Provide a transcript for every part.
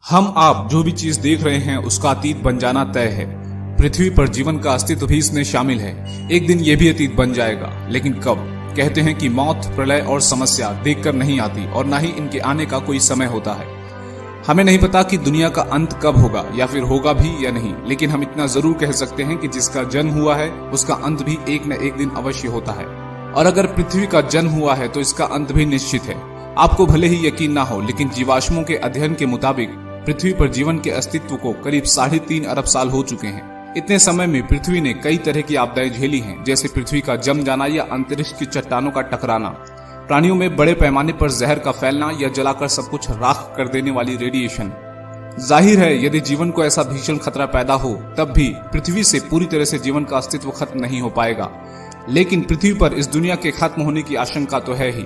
हम आप जो भी चीज देख रहे हैं उसका अतीत बन जाना तय है। पृथ्वी पर जीवन का अस्तित्व भी इसमें शामिल है। एक दिन ये भी अतीत बन जाएगा, लेकिन कब? कहते हैं कि मौत, प्रलय और समस्या देखकर नहीं आती और ना ही इनके आने का कोई समय होता है। हमें नहीं पता कि दुनिया का अंत कब होगा या फिर होगा भी या नहीं, लेकिन हम इतना जरूर कह सकते हैं कि जिसका जन्म हुआ है उसका अंत भी एक न एक दिन अवश्य होता है। और अगर पृथ्वी का जन्म हुआ है तो इसका अंत भी निश्चित है। आपको भले ही यकीन ना हो, लेकिन जीवाश्मों के अध्ययन के मुताबिक पृथ्वी पर जीवन के अस्तित्व को करीब 3.5 अरब साल हो चुके हैं। इतने समय में पृथ्वी ने कई तरह की आपदाएं झेली हैं, जैसे पृथ्वी का जम जाना या अंतरिक्ष की चट्टानों का टकराना, प्राणियों में बड़े पैमाने पर जहर का फैलना या जलाकर सब कुछ राख कर देने वाली रेडिएशन। जाहिर है, यदि जीवन को ऐसा भीषण खतरा पैदा हो तब भी पृथ्वी से पूरी तरह से जीवन का अस्तित्व खत्म नहीं हो पाएगा। लेकिन पृथ्वी पर इस दुनिया के खत्म होने की आशंका तो है ही।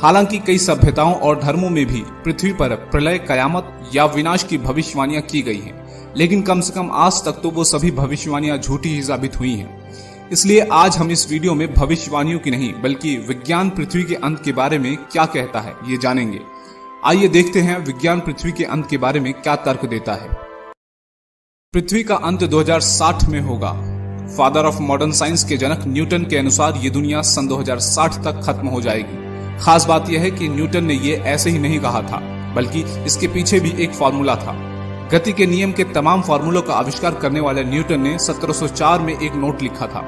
हालांकि कई सभ्यताओं और धर्मों में भी पृथ्वी पर प्रलय, कयामत या विनाश की भविष्यवाणियां की गई हैं, लेकिन कम से कम आज तक तो वो सभी भविष्यवाणियां झूठी ही साबित हुई हैं। इसलिए आज हम इस वीडियो में भविष्यवाणियों की नहीं बल्कि विज्ञान पृथ्वी के अंत के बारे में क्या कहता है ये जानेंगे। आइए देखते हैं विज्ञान पृथ्वी के अंत के बारे में क्या तर्क देता है। पृथ्वी का अंत 2060 में होगा। फादर ऑफ मॉडर्न साइंस के जनक न्यूटन के अनुसार ये दुनिया सन 2060 तक खत्म हो जाएगी। खास बात यह है कि न्यूटन ने ये ऐसे ही नहीं कहा था, बल्कि इसके पीछे भी एक फॉर्मूला था। गति के नियम के तमाम फॉर्मूलों का आविष्कार करने वाले न्यूटन ने 1704 में एक नोट लिखा था।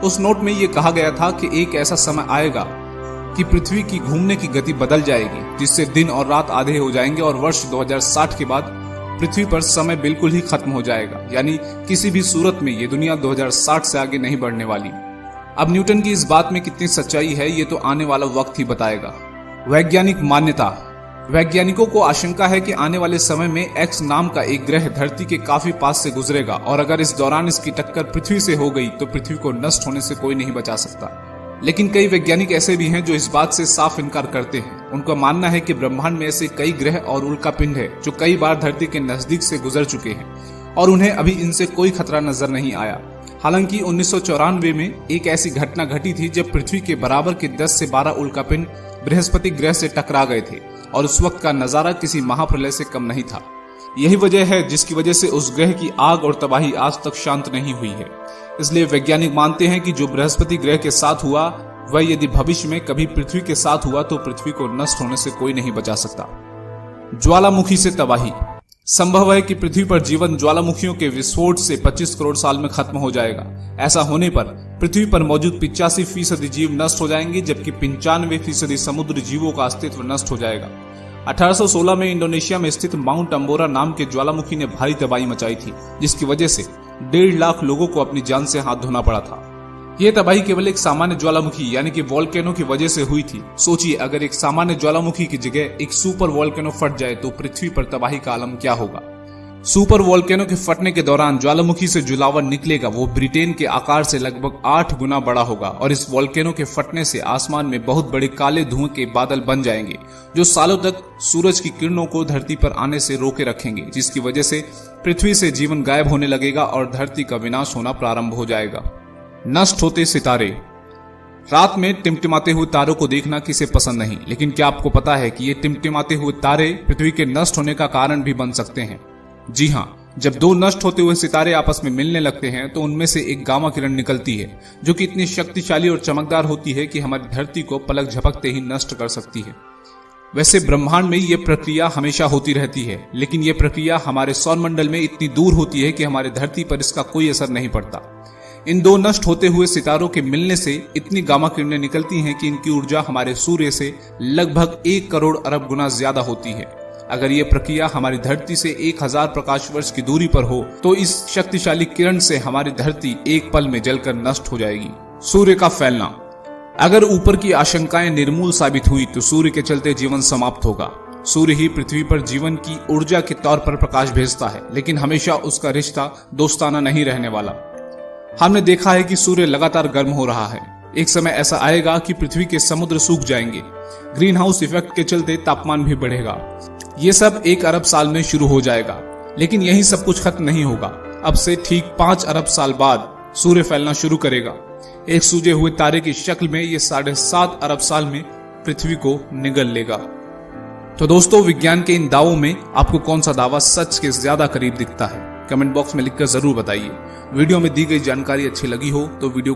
उस नोट में ये कहा गया था कि एक ऐसा समय आएगा कि पृथ्वी की घूमने की गति बदल जाएगी, जिससे दिन और रात आधे हो जाएंगे और वर्ष 2060 के बाद पृथ्वी पर समय बिल्कुल ही खत्म हो जाएगा। यानी किसी भी सूरत में ये दुनिया 2060 से आगे नहीं बढ़ने वाली। अब न्यूटन की इस बात में कितनी सच्चाई है ये तो आने वाला वक्त ही बताएगा। वैज्ञानिक मान्यता। वैज्ञानिकों को आशंका है कि आने वाले समय में एक्स नाम का एक ग्रह धरती के काफी पास से गुजरेगा और अगर इस दौरान इसकी टक्कर पृथ्वी से हो गई तो पृथ्वी को नष्ट होने से कोई नहीं बचा सकता। लेकिन कई वैज्ञानिक ऐसे भी हैं जो इस बात से साफ इनकार करते हैं। उनका मानना है कि ब्रह्मांड में ऐसे कई ग्रह और उल्कापिंड है जो कई बार धरती के नजदीक से गुजर चुके हैं और उन्हें अभी इनसे कोई खतरा नजर नहीं आया। हालांकि 1994 में एक ऐसी घटना घटी थी जब पृथ्वी के बराबर के 10 से 12 उल्कापिंड बृहस्पति ग्रह से टकरा गए थे और उस वक्त का नजारा किसी महाप्रलय से कम नहीं था। यही वजह है जिसकी वजह से उस ग्रह की आग और तबाही आज तक शांत नहीं हुई है। इसलिए वैज्ञानिक मानते हैं कि जो बृहस्पति ग्रह के साथ हुआ वह यदि भविष्य में कभी पृथ्वी के साथ हुआ तो पृथ्वी को नष्ट होने से कोई नहीं बचा सकता। ज्वालामुखी से तबाही। संभव है कि पृथ्वी पर जीवन ज्वालामुखियों के विस्फोट से 25 करोड़ साल में खत्म हो जाएगा। ऐसा होने पर पृथ्वी पर मौजूद 85% जीव नष्ट हो जाएंगे, जबकि 95% समुद्री जीवों का अस्तित्व नष्ट हो जाएगा। 1816 में इंडोनेशिया में स्थित माउंट अंबोरा नाम के ज्वालामुखी ने भारी तबाही मचाई थी, जिसकी वजह से 1.5 लाख लोगों को अपनी जान से हाथ धोना पड़ा था। यह तबाही केवल एक सामान्य ज्वालामुखी यानी कि वोल्केनो की वजह से हुई थी। सोचिए, अगर एक सामान्य ज्वालामुखी की जगह एक सुपर वोल्केनो फट जाए तो पृथ्वी पर तबाही का आलम क्या होगा। सुपर वोल्केनो के फटने के दौरान ज्वालामुखी से जो लावा निकलेगा वो ब्रिटेन के आकार से लगभग 8 गुना बड़ा होगा और इस वोल्केनो के फटने से आसमान में बहुत बड़े काले धुएं के बादल बन जाएंगे जो सालों तक सूरज की किरणों को धरती पर आने से रोके रखेंगे, जिसकी वजह से पृथ्वी से जीवन गायब होने लगेगा और धरती का विनाश होना प्रारंभ हो जाएगा। नष्ट होते सितारे। रात में टिमटिमाते हुए तारों को देखना किसे पसंद नहीं, लेकिन क्या आपको पता है कि ये टिमटिमाते हुए तारे पृथ्वी के नष्ट होने का कारण भी बन सकते हैं। जी हाँ, जब दो नष्ट होते हुए सितारे आपस में मिलने लगते हैं तो उनमें से एक गामा किरण निकलती है जो कि इतनी शक्तिशाली और चमकदार होती है कि हमारी धरती को पलक झपकते ही नष्ट कर सकती है। वैसे ब्रह्मांड में ये प्रक्रिया हमेशा होती रहती है, लेकिन ये प्रक्रिया हमारे सौरमंडल में इतनी दूर होती है कि हमारी धरती पर इसका कोई असर नहीं पड़ता। इन दो नष्ट होते हुए सितारों के मिलने से इतनी गामा किरणें निकलती हैं कि इनकी ऊर्जा हमारे सूर्य से लगभग 1 करोड़ अरब गुना ज्यादा होती है। अगर ये प्रक्रिया हमारी धरती से 1000 प्रकाश वर्ष की दूरी पर हो तो इस शक्तिशाली किरण से हमारी धरती एक पल में जलकर नष्ट हो जाएगी। सूर्य का फैलना। अगर ऊपर की आशंकाएं निर्मूल साबित हुई तो सूर्य के चलते जीवन समाप्त होगा। सूर्य ही पृथ्वी पर जीवन की ऊर्जा के तौर पर प्रकाश भेजता है, लेकिन हमेशा उसका रिश्ता दोस्ताना नहीं रहने वाला। हमने देखा है कि सूर्य लगातार गर्म हो रहा है। एक समय ऐसा आएगा कि पृथ्वी के समुद्र सूख जाएंगे। ग्रीन हाउस इफेक्ट के चलते तापमान भी बढ़ेगा। ये सब 1 अरब साल में शुरू हो जाएगा, लेकिन यही सब कुछ खत्म नहीं होगा। अब से ठीक 5 अरब साल बाद सूर्य फैलना शुरू करेगा। एक सूजे हुए तारे की शक्ल में ये 7.5 अरब साल में पृथ्वी को निगल लेगा। तो दोस्तों, विज्ञान के इन दावों में आपको कौन सा दावा सच के ज्यादा करीब दिखता है? कमेंट बॉक्स में लिखकर जरूर बताइए। वीडियो में दी गई जानकारी अच्छी लगी हो तो वीडियो